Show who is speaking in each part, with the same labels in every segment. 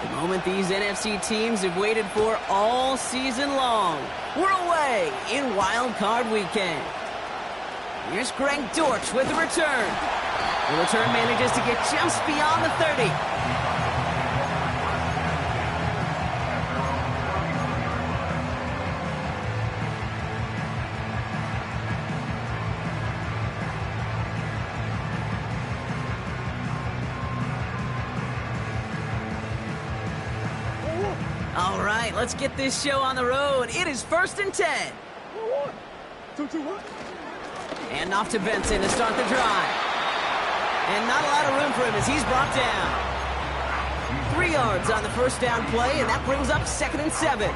Speaker 1: The moment these NFC teams have waited for all season long. We're away in Wild Card Weekend. Here's Greg Dortch with the return. The return manages to get just beyond the 30. All right, let's get this show on the road. It is 1st and 10.
Speaker 2: 2-2-1.
Speaker 1: And off to Benson to start the drive. And not a lot of room for him as he's brought down. 3 yards on the first down play, and that brings up 2nd and 7.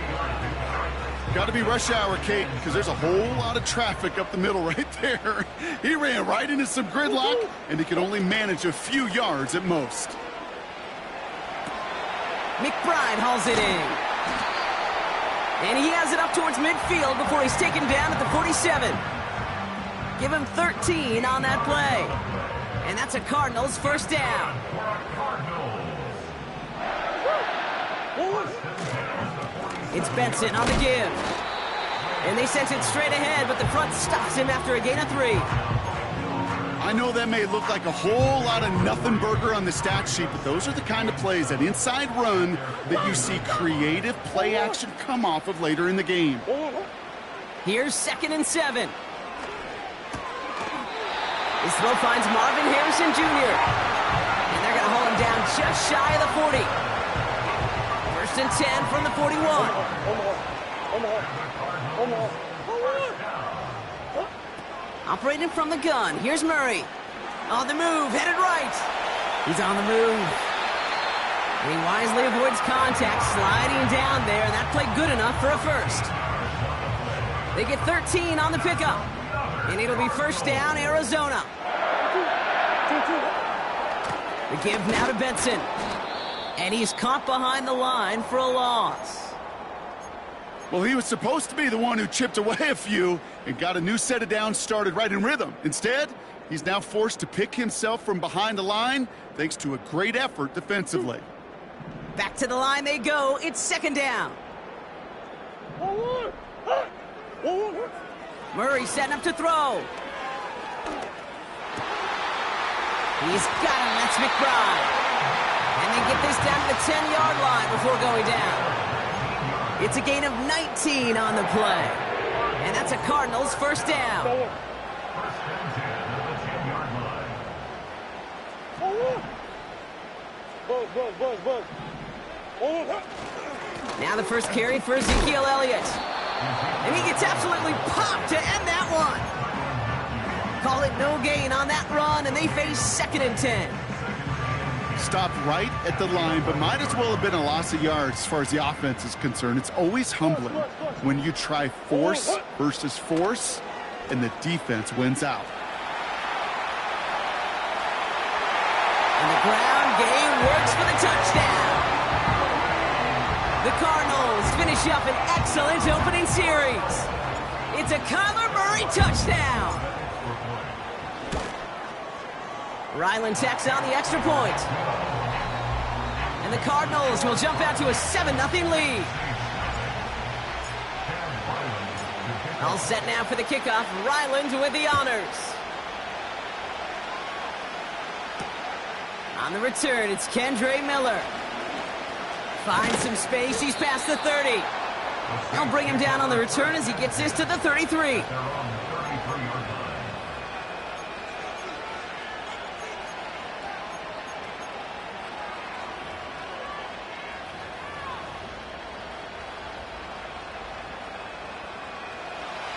Speaker 3: Got to be rush hour, Kate, because there's a whole lot of traffic up the middle right there. He ran right into some gridlock, and he could only manage a few yards at most.
Speaker 1: McBride hauls it in. And he has it up towards midfield before he's taken down at the 47. Give him 13 on that play. And that's a Cardinals first down. It's Benson on the give. And they sent it straight ahead, but the front stops him after a gain of 3.
Speaker 3: I know that may look like a whole lot of nothing burger on the stat sheet, but those are the kind of plays, that inside run, that you see creative play action come off of later in the game.
Speaker 1: Here's 2nd and 7. His throw finds Marvin Harrison Jr. And they're going to hold him down just shy of the 40. 1st and 10 from the 41. Operating from the gun, here's Murray. On the move, headed right. He's on the move. And he wisely avoids contact, sliding down there, and that played good enough for a first. They get 13 on the pickup. And it'll be first down, Arizona. The give now to Benson. And he's caught behind the line for a loss.
Speaker 3: Well, he was supposed to be the one who chipped away a few and got a new set of downs started right in rhythm. Instead, he's now forced to pick himself from behind the line thanks to a great effort defensively.
Speaker 1: Back to the line they go. It's 2nd down. Murray setting up to throw. He's got him. That's McBride. And they get this down to the 10-yard line before going down. It's a gain of 19 on the play. And that's a Cardinals first down. Now the first carry for Ezekiel Elliott. And he gets absolutely popped to end that one. Call it no gain on that run, and they face 2nd and 10.
Speaker 3: Stopped right at the line, but might as well have been a loss of yards as far as the offense is concerned. It's always humbling when you try force versus force, and the defense wins out.
Speaker 1: And the ground game works for the touchdown. The Cardinals finish up an excellent opening series. It's a Kyler Murray touchdown. Ryland tacks on the extra point. And the Cardinals will jump out to a 7-0 lead. All set now for the kickoff. Ryland with the honors. On the return, it's Kendre Miller. Finds some space. He's past the 30. They'll bring him down on the return as he gets this to the 33.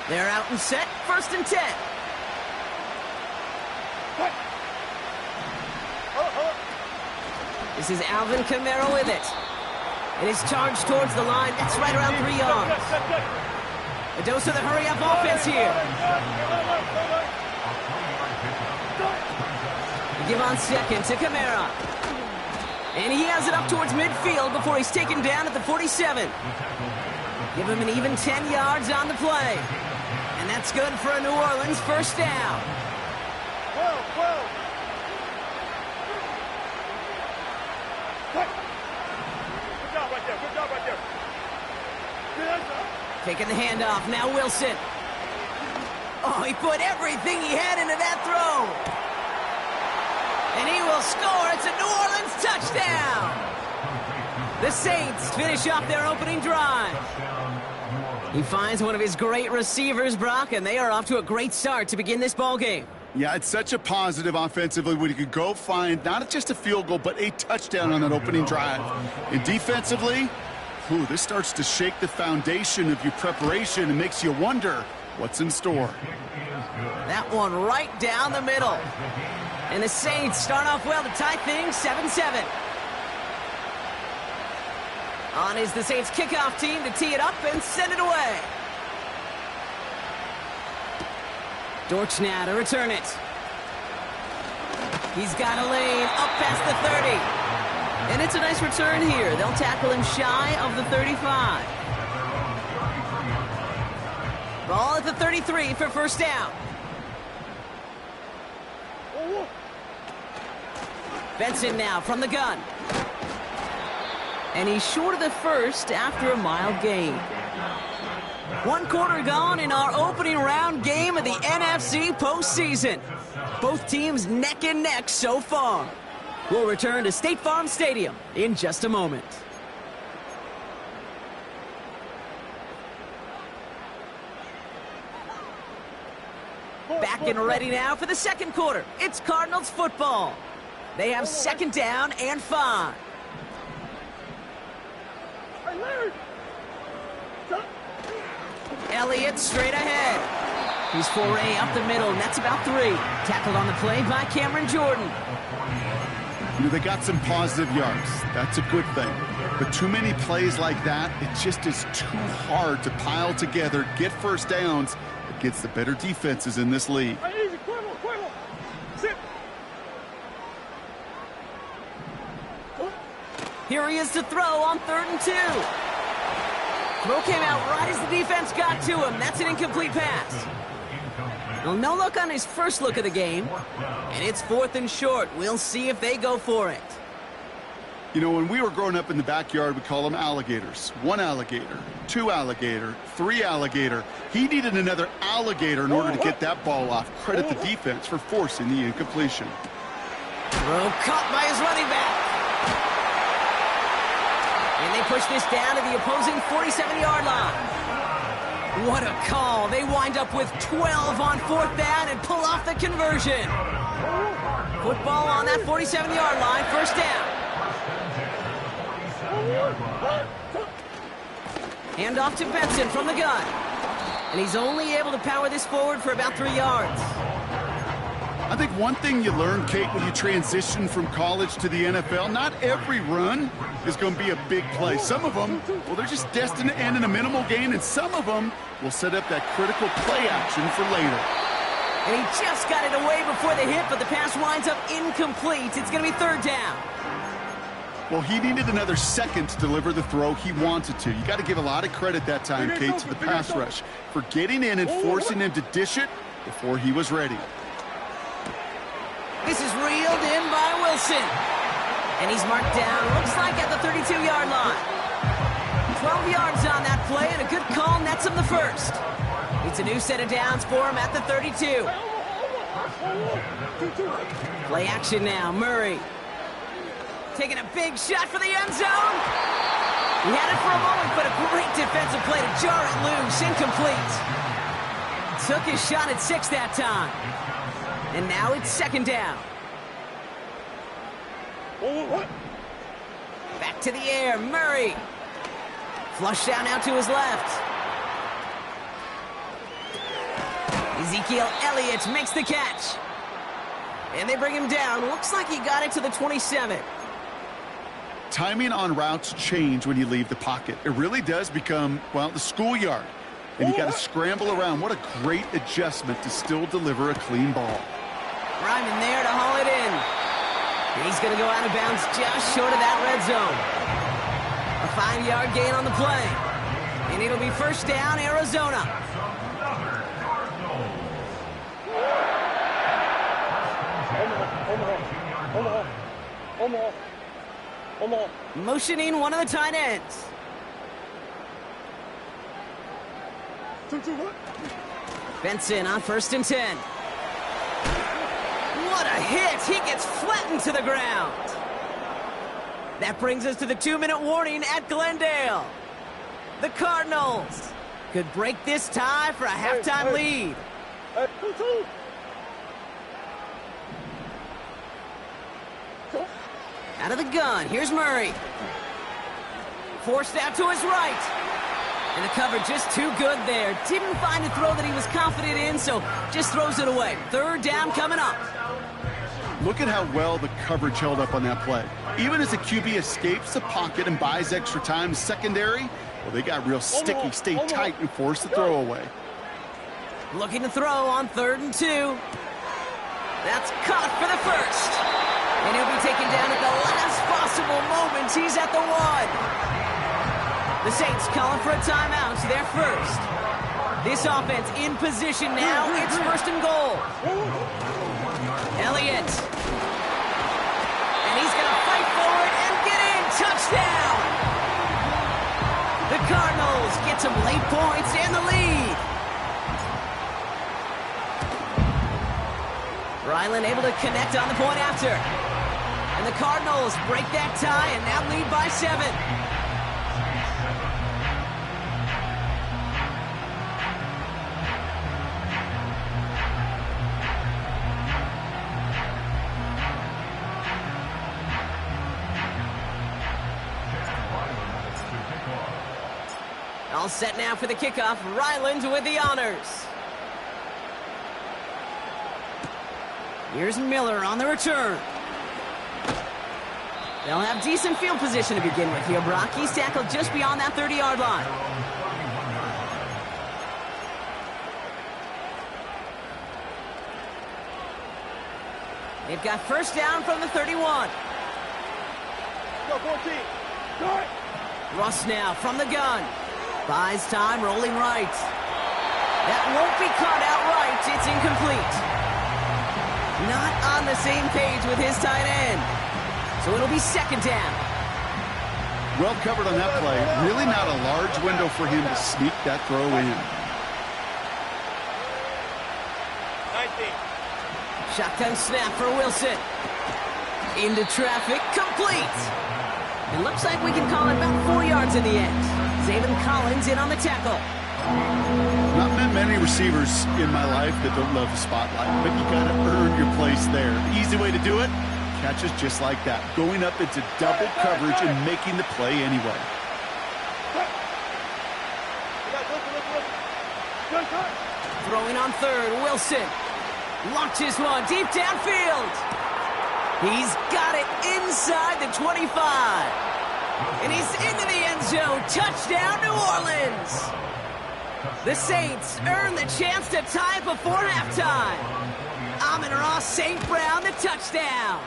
Speaker 1: They're out and set, 1st and 10. This is Alvin Kamara with it. And his charge towards the line, that's right around 3 yards. A dose of the hurry-up offense here. The give on 2nd to Kamara. And he has it up towards midfield before he's taken down at the 47. Give him an even 10 yards on the play. And that's good for a New Orleans first down. Faking the handoff. Now Wilson. Oh, he put everything he had into that throw. And he will score. It's a New Orleans touchdown. The Saints finish off their opening drive. He finds one of his great receivers, Brock, and they are off to a great start to begin this ballgame.
Speaker 3: Yeah, it's such a positive offensively when you could go find not just a field goal, but a touchdown on that opening drive. And defensively, this starts to shake the foundation of your preparation and makes you wonder what's in store.
Speaker 1: That one right down the middle. And the Saints start off well to tie things 7-7. On is the Saints kickoff team to tee it up and send it away. Dortch now to return it. He's got a lane up past the 30. And it's a nice return here. They'll tackle him shy of the 35. Ball at the 33 for first down. Benson now from the gun. And he's short of the first after a mild gain. 1 quarter gone in our opening round game of the NFC postseason. Both teams neck and neck so far. We'll return to State Farm Stadium in just a moment. Back and ready now for the second quarter. It's Cardinals football. They have second down and 5. Elliott straight ahead. He's foray up the middle, and that's about 3. Tackled on the play by Cameron Jordan.
Speaker 3: They got some positive yards. That's a good thing. But too many plays like that, it just is too hard to pile together, get first downs against the better defenses in this league.
Speaker 1: Here he is to throw on 3rd and 2. Throw came out right as the defense got to him. That's an incomplete pass. Well, no look on his first look of the game. And it's 4th and short. We'll see if they go for it.
Speaker 3: When we were growing up in the backyard, we call them alligators. 1 alligator, 2 alligator, 3 alligator. He needed another alligator in order to get that ball off. Credit the defense for forcing the incompletion.
Speaker 1: Throw caught by his running back. And they push this down to the opposing 47-yard line. What a call. They wind up with 12 on 4th down and pull off the conversion. Football on that 47-yard line, first down. Hand off to Benson from the gun. And he's only able to power this forward for about 3 yards.
Speaker 3: I think one thing you learn, Kate, when you transition from college to the NFL, not every run is going to be a big play. Some of them, well, they're just destined to end in a minimal gain, and some of them will set up that critical play action for later.
Speaker 1: And he just got it away before the hit, but the pass winds up incomplete. It's going to be 3rd down.
Speaker 3: Well, he needed another second to deliver the throw he wanted to. You got to give a lot of credit that time, Kate, to the pass rush for getting in and forcing him to dish it before he was ready.
Speaker 1: This is reeled in by Wilson. And he's marked down, looks like at the 32-yard line. 12 yards on that play, and a good call nets him the first. It's a new set of downs for him at the 32. Play action now, Murray. Taking a big shot for the end zone. He had it for a moment, but a great defensive play to jar it loose, incomplete. Took his shot at 6 that time. And now it's 2nd down. Back to the air, Murray. Flush down now to his left. Ezekiel Elliott makes the catch. And they bring him down. Looks like he got it to the 27.
Speaker 3: Timing on routes change when you leave the pocket. It really does become, well, the schoolyard. And you got to scramble around. What a great adjustment to still deliver a clean ball.
Speaker 1: Ryman there to haul it in. He's going to go out of bounds just short of that red zone. A 5-yard gain on the play. And it'll be first down, Arizona. Motioning one of the tight ends.
Speaker 2: 2-2-1.
Speaker 1: Benson on 1st and 10. What a hit! He gets flattened to the ground. That brings us to the 2-minute warning at Glendale. The Cardinals could break this tie for a halftime lead.
Speaker 2: Hey, 2-2.
Speaker 1: Out of the gun, here's Murray. Forced out to his right. And the cover just too good there. Didn't find a throw that he was confident in, so just throws it away. 3rd down coming up.
Speaker 3: Look at how well the coverage held up on that play. Even as the QB escapes the pocket and buys extra time, secondary, well, they got real sticky, stayed tight, and forced the throw away.
Speaker 1: Looking to throw on 3rd and 2. That's caught for the first. And he'll be taken down at the last possible moment. He's at the 1. The Saints calling for a timeout, so they're first. This offense in position now. It's 1st and goal. Elliott. And he's going to fight for it and get in. Touchdown! The Cardinals get some late points and the lead. Ryland able to connect on the point after. And the Cardinals break that tie and now lead by 7. All set now for the kickoff. Ryland with the honors. Here's Miller on the return. They'll have decent field position to begin with here, Brock. He's tackled just beyond that 30-yard line. They've got 1st down from the 31.
Speaker 2: Go, 14. Go.
Speaker 1: Russ now from the gun. Buys time, rolling right. That won't be caught outright. It's incomplete. Not on the same page with his tight end. So it'll be 2nd down.
Speaker 3: Well covered on that play. Really not a large window for him to sneak that throw in.
Speaker 2: 19.
Speaker 1: Shotgun snap for Wilson. Into traffic, complete. It looks like we can call it about 4 yards in the end. Zayvon Collins in on the tackle.
Speaker 3: Not met many receivers in my life that don't love the spotlight, but you got to earn your place there. The easy way to do it, catches just like that, going up into double coverage and making the play anyway.
Speaker 1: Throwing on 3rd, Wilson. Launches one deep downfield. He's got it inside the 25. And he's into the end zone. Touchdown, New Orleans. The Saints earn the chance to tie before halftime. Amon-Ra St. Brown, the touchdown.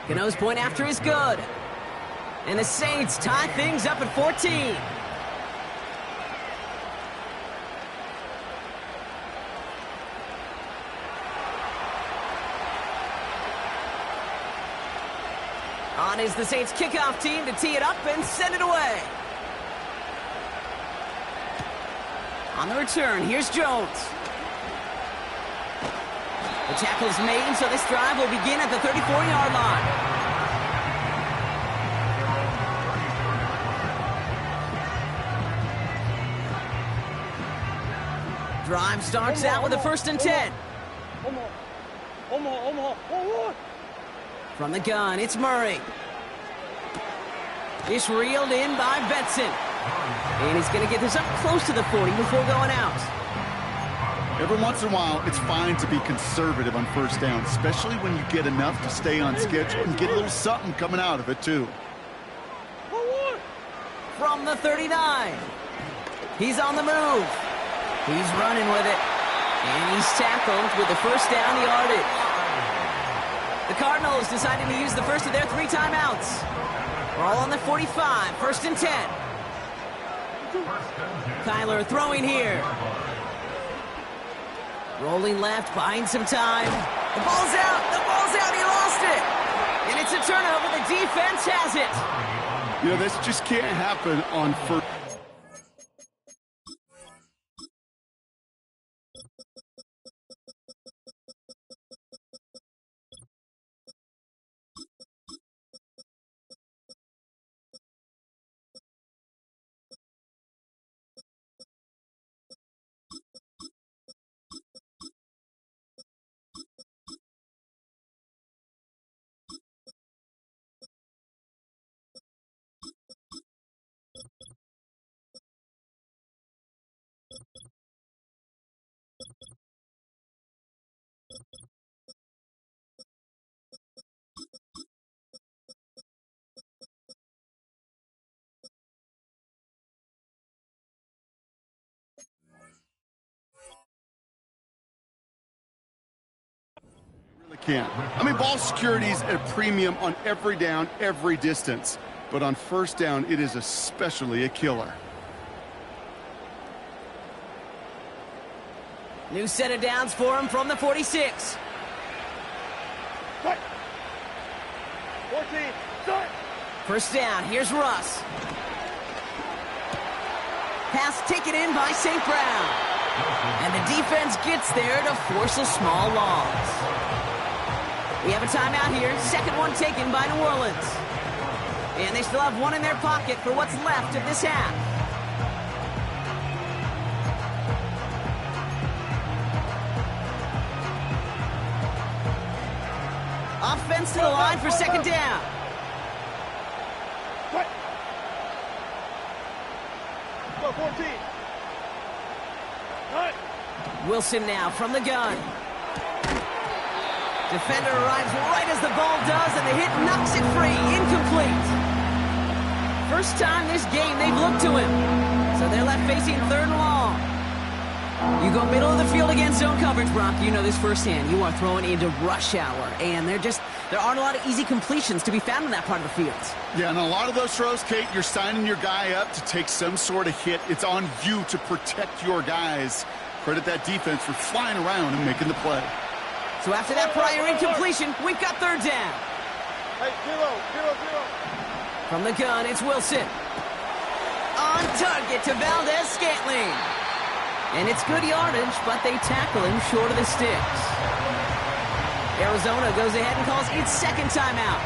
Speaker 1: Cano's point after is good. And the Saints tie things up at 14. On is the Saints kickoff team to tee it up and send it away. On the return, here's Jones. The tackle's made, so this drive will begin at the 34-yard line. Drive starts out with a 1st and 10.
Speaker 2: Omaha.
Speaker 1: From the gun, it's Murray. It's reeled in by Benson. And he's going to get this up close to the 40 before going out.
Speaker 3: Every once in a while, it's fine to be conservative on 1st down, especially when you get enough to stay on schedule and get a little something coming out of it, too.
Speaker 1: From the 39. He's on the move. He's running with it. And he's tackled with the 1st down yardage. The Cardinals deciding to use the first of their 3 timeouts. We're all on the 45, 1st and 10. Kyler throwing here. Rolling left, buying some time. The ball's out, he lost it. And it's a turnover, the defense has it.
Speaker 3: You know, this just can't happen on 1st. Can't. I mean, ball security is at a premium on every down, every distance. But on first down, it is especially a killer.
Speaker 1: New set of downs for him from the 46.
Speaker 2: Cut. 14. Start.
Speaker 1: First down, here's Russ. Pass taken in by St. Brown. And the defense gets there to force a small loss. We have a timeout here. Second one taken by New Orleans. And they still have one in their pocket for what's left of this half. Offense to the line for second down.
Speaker 2: Cut. Go 14. Cut.
Speaker 1: Wilson now from the gun. Defender arrives right as the ball does, and the hit knocks it free. Incomplete. First time this game they've looked to him. So they're left facing third and long. You go middle of the field against zone coverage, Brock. You know this firsthand. You are throwing into rush hour, and there aren't a lot of easy completions to be found in that part of the field.
Speaker 3: Yeah, and a lot of those throws, Kate, you're signing your guy up to take some sort of hit. It's on you to protect your guys. Credit that defense for flying around and making the play.
Speaker 1: So after that prior incompletion, we've got third down.
Speaker 2: Hey, 0.
Speaker 1: From the gun, it's Wilson. On target to Valdez-Scantling. And it's good yardage, but they tackle him short of the sticks. Arizona goes ahead and calls its second timeout.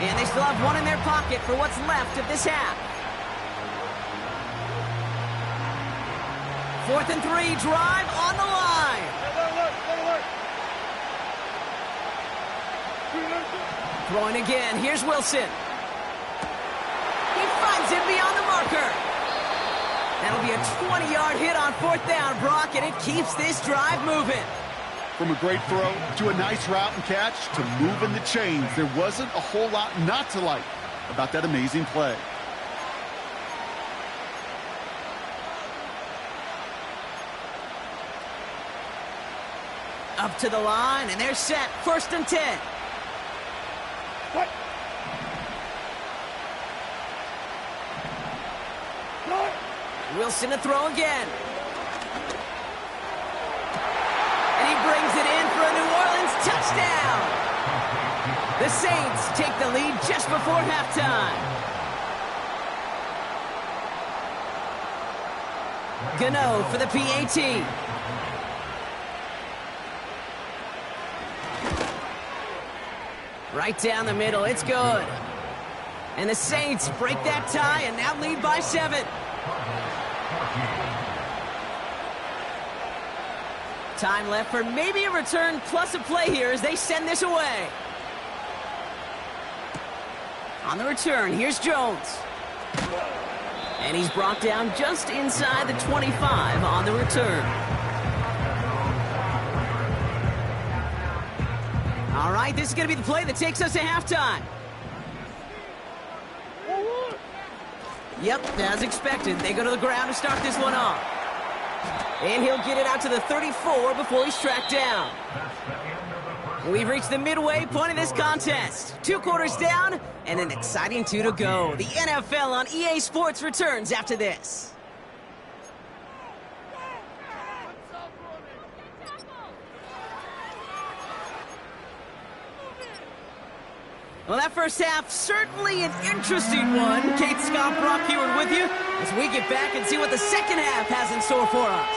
Speaker 1: And they still have one in their pocket for what's left of this half. 4th and 3, drive on the line. Throwing again, here's Wilson. He finds him beyond the marker. That'll be a 20-yard hit on 4th down, Brock, and it keeps this drive moving.
Speaker 3: From a great throw to a nice route and catch to moving the chains, there wasn't a whole lot not to like about that amazing play.
Speaker 1: Up to the line, and they're set. 1st and 10.
Speaker 2: What?
Speaker 1: Wilson to throw again. And he brings it in for a New Orleans touchdown. The Saints take the lead just before halftime. Gano for the PAT. Right down the middle, it's good. And the Saints break that tie and now lead by 7. Time left for maybe a return plus a play here as they send this away. On the return, here's Jones. And he's brought down just inside the 25 on the return. All right, this is going to be the play that takes us to halftime. Yep, as expected, they go to the ground to start this one off. And he'll get it out to the 34 before he's tracked down. We've reached the midway point of this contest. 2 quarters down and an exciting 2 to go. The NFL on EA Sports returns after this. Well, that first half, certainly an interesting one. Kate, Scott, Brock Heward with you as we get back and see what the second half has in store for us.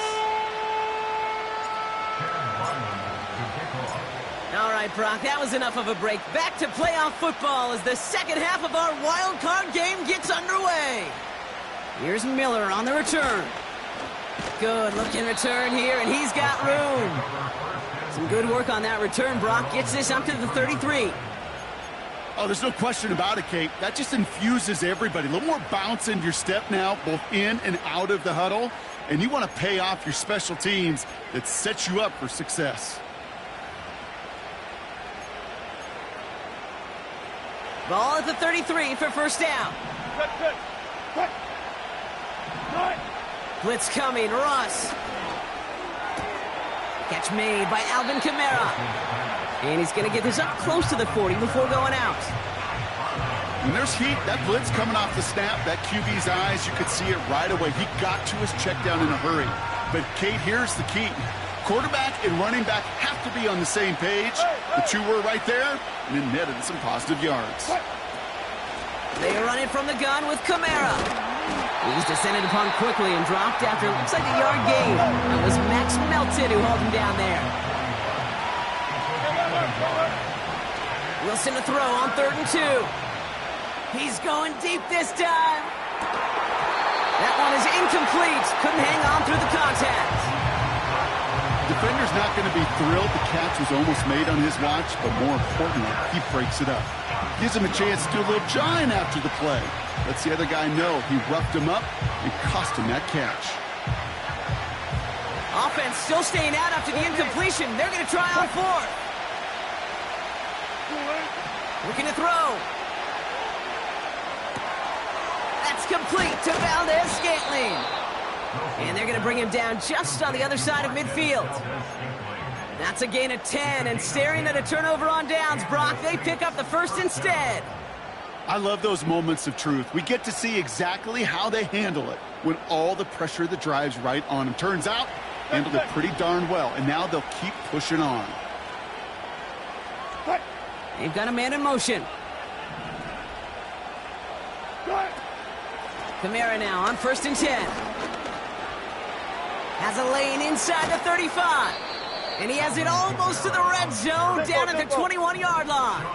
Speaker 1: All right, Brock, that was enough of a break. Back to playoff football as the second half of our wild card game gets underway. Here's Miller on the return. Good looking return here, and he's got room. Some good work on that return. Brock gets this up to the 33.
Speaker 3: Oh, there's no question about it, Kate. That just infuses everybody. A little more bounce into your step now, both in and out of the huddle. And you want to pay off your special teams that sets you up for success.
Speaker 1: Ball at the 33 for first down.
Speaker 2: Cut.
Speaker 1: Blitz coming, Russ. Catch made by Alvin Kamara. And he's going to get this up close to the 40 before going out.
Speaker 3: When there's heat, that blitz coming off the snap, that QB's eyes, you could see it right away. He got to his check down in a hurry. But, Kate, here's the key. Quarterback and running back have to be on the same page. The two were right there, and then netted some positive yards.
Speaker 1: They run it from the gun with Kamara. He's descended upon quickly and dropped after looks like a yard gain. It was Max Melton who held him down there. Wilson to throw on 3rd and 2. He's going deep this time. That one is incomplete. Couldn't hang on through the contact.
Speaker 3: Defender's not going to be thrilled the catch was almost made on his watch, but more importantly, he breaks it up. Gives him a chance to do a little jawing after the play. Lets the other guy know he roughed him up and cost him that catch.
Speaker 1: Offense still staying out after the incompletion. They're going to try on 4th. Looking to throw. That's complete to Valdez-Scantling. And they're going to bring him down just on the other side of midfield. That's a gain of 10, and staring at a turnover on downs, Brock, they pick up the first instead.
Speaker 3: I love those moments of truth. We get to see exactly how they handle it when all the pressure that drives right on them. Turns out, handled it pretty darn well, and now they'll keep pushing on.
Speaker 1: They've got a man in motion. Kamara now on 1st and 10. Has a lane inside the 35. And he has it almost to the red zone down at the 21-yard line.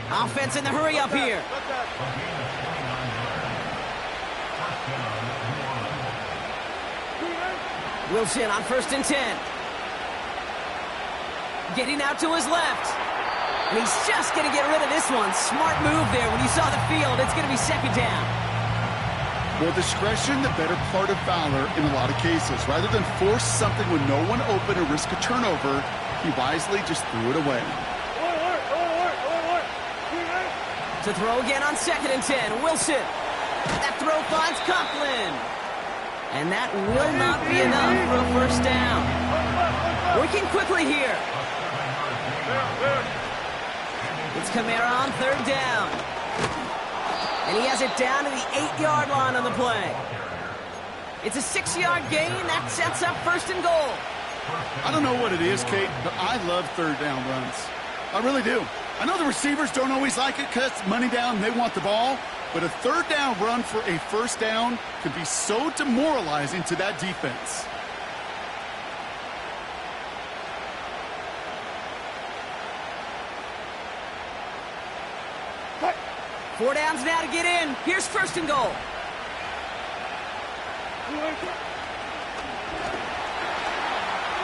Speaker 1: Offense in the hurry up here. Wilson on 1st and 10. Getting out to his left. And he's just going to get rid of this one. Smart move there. When you saw the field, it's going to be 2nd down.
Speaker 3: Well, discretion, the better part of valor in a lot of cases. Rather than force something with no one open and risk a turnover, he wisely just threw it away.
Speaker 1: To throw again on 2nd and 10. Wilson. That throw finds Conklin. And that will not be enough for a first down. Working quickly here. It's Kamara on 3rd down. And he has it down to the 8-yard line on the play. It's a 6-yard gain. That sets up 1st and goal.
Speaker 3: I don't know what it is, Kate, but I love 3rd down runs. I really do. I know the receivers don't always like it because it's money down and they want the ball, but a 3rd down run for a first down can be so demoralizing to that defense.
Speaker 1: Four downs now to get in. Here's 1st and goal.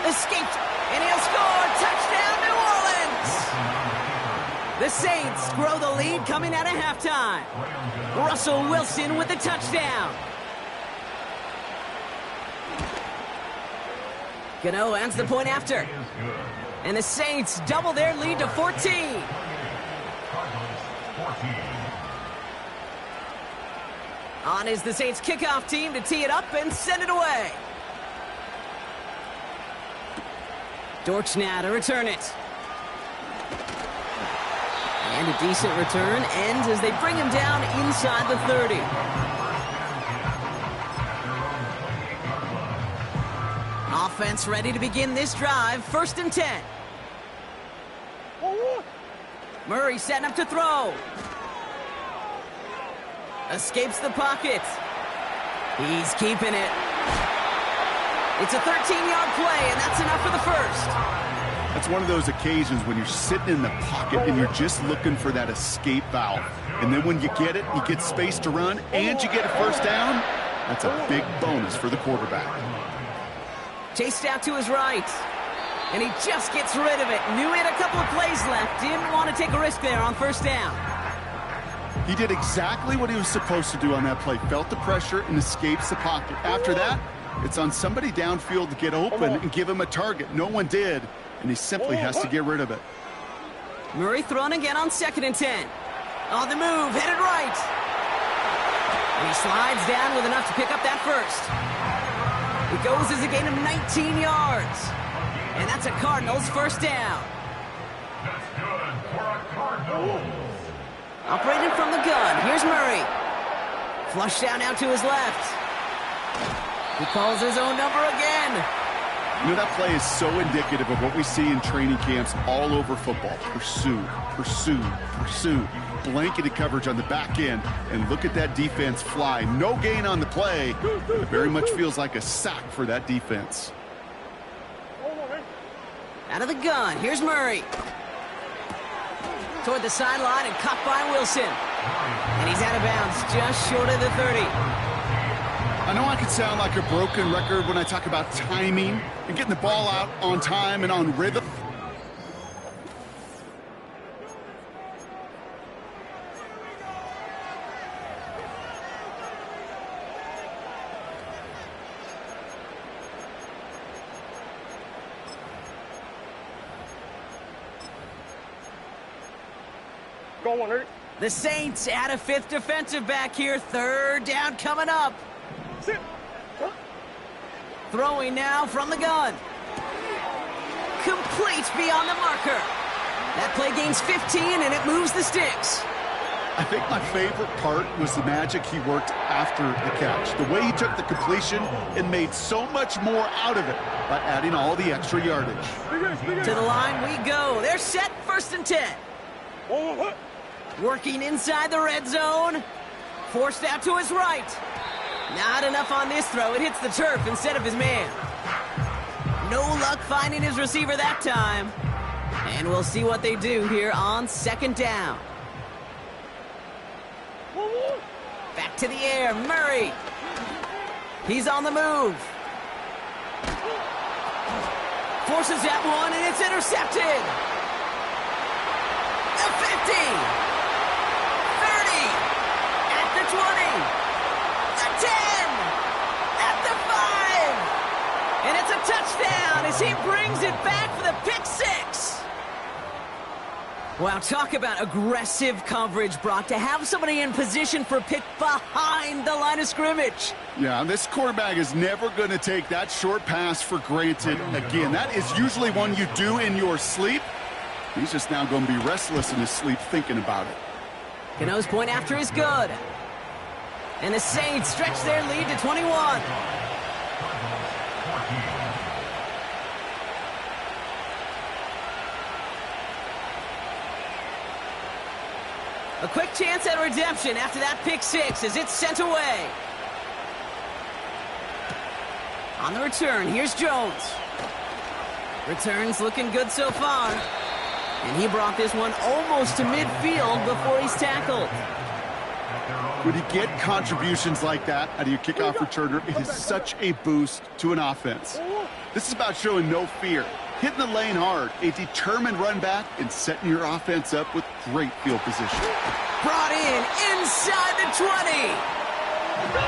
Speaker 1: Escaped, and he'll score. Touchdown, New Orleans. The Saints grow the lead coming out of halftime. Russell Wilson with the touchdown. Gano ends the point after. And the Saints double their lead to 14. On is the Saints kickoff team to tee it up and send it away. Dortch now to return it. And a decent return ends as they bring him down inside the 30. Offense ready to begin this drive. 1st and 10. Murray setting up to throw. Escapes the pocket. He's keeping it. It's a 13-yard play, and that's enough for the first.
Speaker 3: That's one of those occasions when you're sitting in the pocket and you're just looking for that escape valve. And then when you get it, you get space to run, and you get a first down, that's a big bonus for the quarterback.
Speaker 1: Chased out to his right. And he just gets rid of it. Knew he had a couple of plays left. Didn't want to take a risk there on 1st down.
Speaker 3: He did exactly what he was supposed to do on that play. Felt the pressure and escapes the pocket. After that, it's on somebody downfield to get open and give him a target. No one did, and he simply has to get rid of it.
Speaker 1: Murray thrown again on 2nd and 10. On the move, headed right. And he slides down with enough to pick up that first. It goes as a gain of 19 yards. And that's a Cardinals first down.
Speaker 2: That's good for a Cardinals.
Speaker 1: Operating from the gun, here's Murray. Flush down out to his left. He calls his own number again.
Speaker 3: You know, that play is so indicative of what we see in training camps all over football. Pursue, pursue, pursue. Blanketed coverage on the back end, and look at that defense fly. No gain on the play. It very much feels like a sack for that defense.
Speaker 1: Out of the gun, here's Murray. Toward the sideline and caught by Wilson. And he's out of bounds, just short of the 30.
Speaker 3: I know I could sound like a broken record when I talk about timing and getting the ball out on time and on rhythm.
Speaker 1: The Saints add a fifth defensive back here. Third down coming up. Throwing now from the gun. Complete beyond the marker. That play gains 15 and it moves the sticks.
Speaker 3: I think my favorite part was the magic he worked after the catch. The way he took the completion and made so much more out of it by adding all the extra yardage.
Speaker 1: To the line we go. They're set, 1st and 10. Working inside the red zone. Forced out to his right. Not enough on this throw. It hits the turf instead of his man. No luck finding his receiver that time. And we'll see what they do here on 2nd down. Back to the air, Murray. He's on the move. Forces that one, and it's intercepted. The 50. 30. At the 20. The 10. At the 5. And it's a touchdown as he brings it back for the pick 6. Wow, talk about aggressive coverage, Brock, to have somebody in position for a pick behind the line of scrimmage.
Speaker 3: Yeah, this quarterback is never going to take that short pass for granted again. That is usually one you do in your sleep. He's just now going to be restless in his sleep thinking about it.
Speaker 1: Cano's point after is good. And the Saints stretch their lead to 21. A quick chance at redemption after that pick 6 as it's sent away. On the return, here's Jones. Returns looking good so far. And he brought this one almost to midfield before he's tackled.
Speaker 3: When you get contributions like that out of your kickoff returner, it is such a boost to an offense. This is about showing no fear, hitting the lane hard, a determined run back, and setting your offense up with great field position.
Speaker 1: Brought in inside the 20.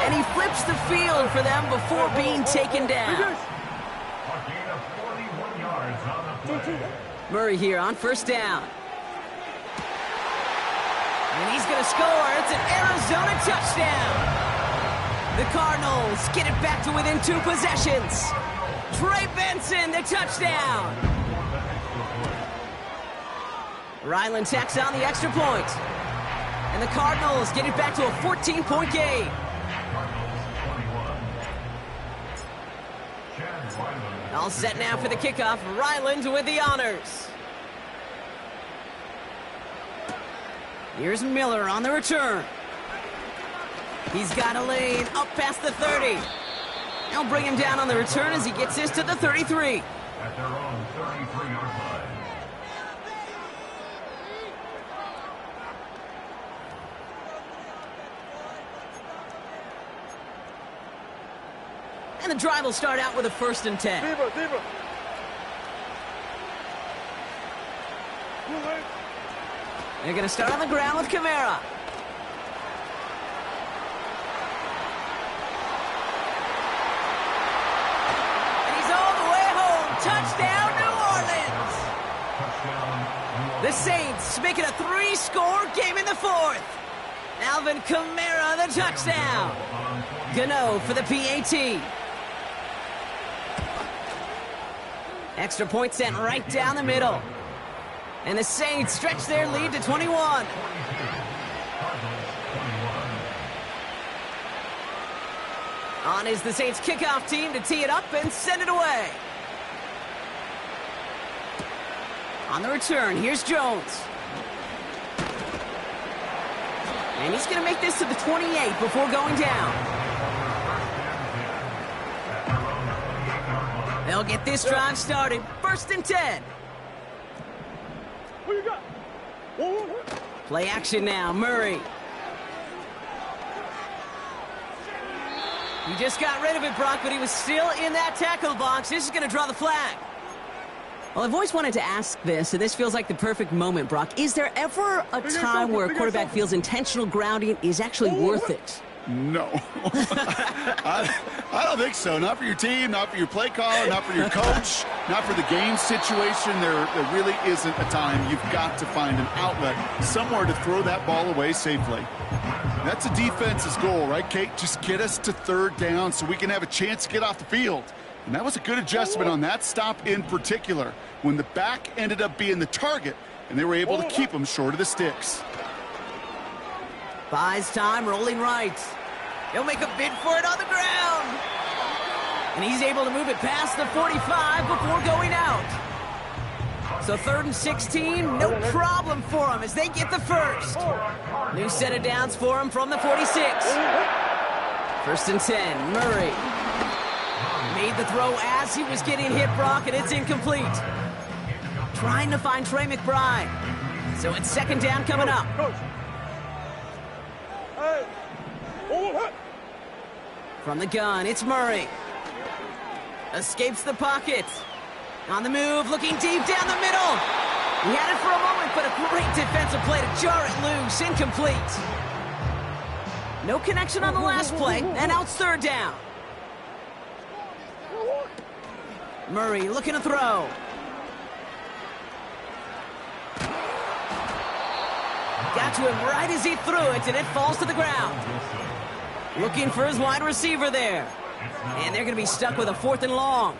Speaker 1: And he flips the field for them before being taken down. Murray here on 1st down. And he's going to score. It's an Arizona touchdown. The Cardinals get it back to within 2 possessions. Trey Benson, the touchdown. Ryland tacks on the extra point. And the Cardinals get it back to a 14-point game. All set now for the kickoff. Ryland with the honors. Here's Miller on the return. He's got a lane up past the 30. They'll bring him down on the return as he gets this to the 33.
Speaker 2: At their own 33-yard line.
Speaker 1: And the drive will start out with a 1st and 10. They're going to start on the ground with Kamara. And he's all the way home. Touchdown, New Orleans.
Speaker 2: Touchdown, New Orleans.
Speaker 1: The Saints make it a 3-score game in the fourth. Alvin Kamara, the touchdown. Gano for the PAT. Extra point sent right down the middle. And the Saints stretch their lead to 21. On is the Saints kickoff team to tee it up and send it away. On the return, here's Jones. And he's going to make this to the 28 before going down. They'll get this drive started. 1st and 10. Play action now, Murray. He just got rid of it, Brock, but he was still in that tackle box. This is going to draw the flag. Well, I've always wanted to ask this, and this feels like the perfect moment, Brock. Is there ever a time where a quarterback feels intentional grounding is actually worth it?
Speaker 3: No. I don't think so. Not for your team, not for your play caller, not for your coach, not for the game situation. There really isn't a time. You've got to find an outlet, somewhere to throw that ball away safely. That's a defense's goal, right, Kate? Just get us to 3rd down so we can have a chance to get off the field. And that was a good adjustment on that stop in particular, when the back ended up being the target, and they were able to keep him short of the sticks.
Speaker 1: Buys time, rolling right. He'll make a bid for it on the ground. And he's able to move it past the 45 before going out. So 3rd and 16, no problem for him as they get the first. New set of downs for him from the 46. 1st and 10, Murray. Made the throw as he was getting hit, Brock, and it's incomplete. Trying to find Trey McBride. So it's 2nd down coming up. From the gun, it's Murray. Escapes the pocket. On the move, looking deep down the middle. He had it for a moment, but a great defensive play to jar it loose. Incomplete. No connection on the last play, and now it's 3rd down. Murray looking to throw. Got to him right as he threw it, and it falls to the ground. Looking for his wide receiver there. And they're going to be stuck with a 4th and long.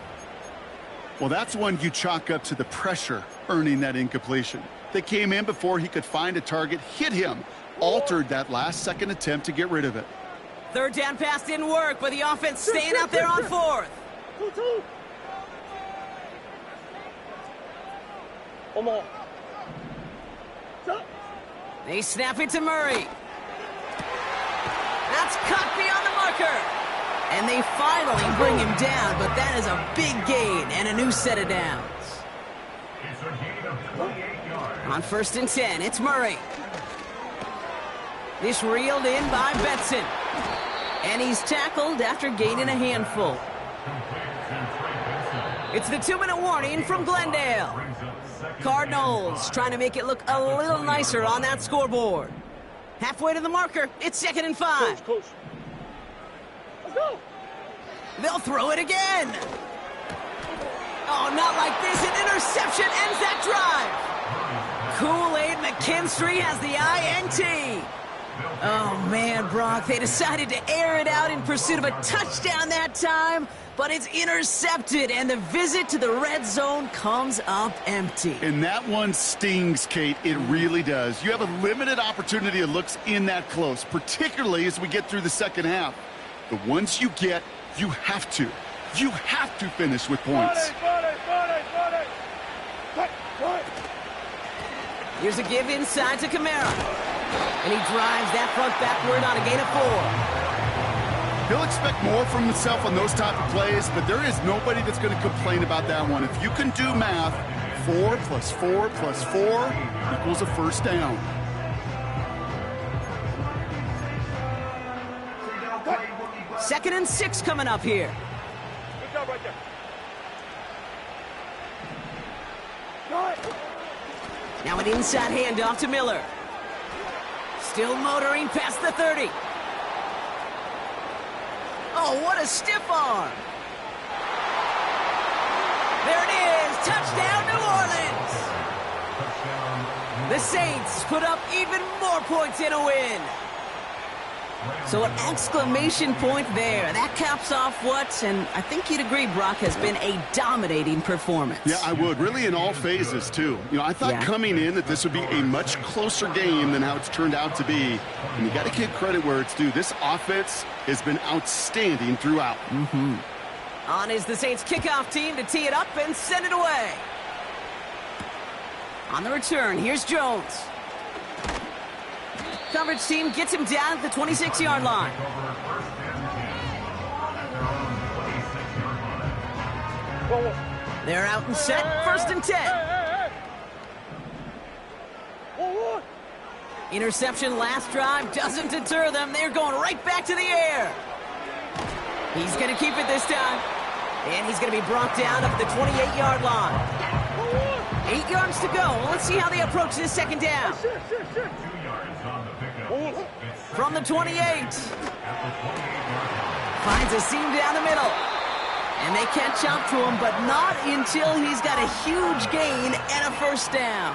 Speaker 3: Well, that's one you chalk up to the pressure earning that incompletion. They came in before he could find a target, hit him, altered that last-second attempt to get rid of it.
Speaker 1: 3rd down pass didn't work, but the offense staying out there on 4th. They snap it to Murray. That's caught beyond the marker. And they finally bring him down, but that is a big gain and a new set of downs. On 1st and 10, it's Murray. This reeled in by Betson. And he's tackled after gaining a handful. It's the 2-minute warning from Glendale. Cardinals trying to make it look a little nicer on that scoreboard. Halfway to the marker, it's 2nd and 5.
Speaker 4: Coach. Let's go.
Speaker 1: They'll throw it again. Oh, not like this. An interception ends that drive. Kool-Aid McKinstry has the INT. Oh, man, Brock, they decided to air it out in pursuit of a touchdown that time, but it's intercepted, and the visit to the red zone comes up empty.
Speaker 3: And that one stings, Kate. It really does. You have a limited opportunity of looks in that close, particularly as we get through the 2nd half. The ones you get, you have to finish with points.
Speaker 1: Here's a give inside to Kamara. And he drives that front backward on a gain of 4.
Speaker 3: He'll expect more from himself on those type of plays, but there is nobody that's going to complain about that one. If you can do math, 4 plus 4 plus 4 equals a 1st down.
Speaker 1: Second and 6 coming up here.
Speaker 4: Good job right there.
Speaker 1: Now an inside handoff to Miller. Still motoring past the 30. Oh, what a stiff arm. There it is. Touchdown, New Orleans. The Saints put up even more points in a win. So an exclamation point there. That caps off what, and I think you'd agree, Brock, has been a dominating performance.
Speaker 3: Yeah, I would. Really in all phases, too. I thought coming in that this would be a much closer game than how it's turned out to be. And you got to give credit where it's due. This offense has been outstanding throughout.
Speaker 1: On is the Saints kickoff team to tee it up and send it away. On the return, here's Jones. Coverage team gets him down at the 26-yard line. They're out and set, 1st and 10. Interception last drive doesn't deter them. They're going right back to the air. He's going to keep it this time. And he's going to be brought down up at the 28-yard line. 8 yards to go. Well, let's see how they approach this second down. From the 28. Finds a seam down the middle. And they catch up to him, but not until he's got a huge gain and a 1st down.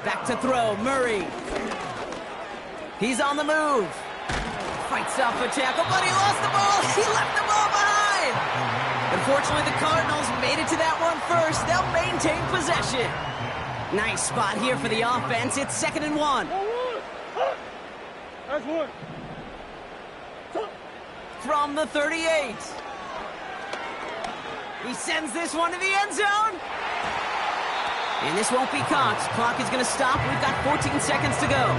Speaker 1: Back to throw, Murray. He's on the move. Fights off a tackle, but he lost the ball. He left the ball behind. Unfortunately, the Cardinals made it to that one first. They'll maintain possession. Nice spot here for the offense. It's 2nd and 1.
Speaker 4: That's one.
Speaker 1: From the 38. He sends this one to the end zone. And this won't be caught. Clock is going to stop. We've got 14 seconds to go.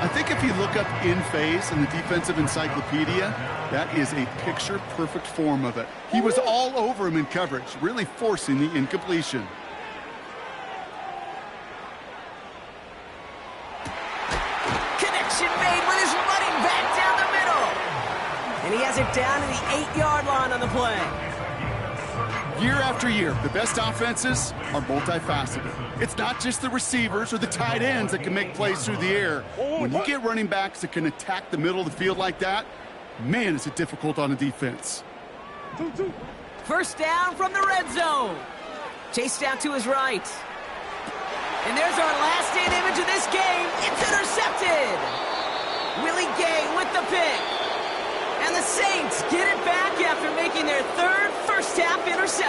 Speaker 3: I think if you look up in phase in the defensive encyclopedia, that is a picture-perfect form of it. He was all over him in coverage, really forcing the incompletion.
Speaker 1: Connection made with his running back down the middle. And he has it down to the 8-yard line on the play.
Speaker 3: Year after year, the best offenses are multifaceted. It's not just the receivers or the tight ends that can make plays through the air. When you get running backs that can attack the middle of the field like that, man, is it difficult on a defense.
Speaker 1: 1st down from the red zone. Chased out to his right. And there's our last-in image of this game. It's intercepted. Willie Gay with the pick. And the Saints get it back after making their 3rd first-half interception.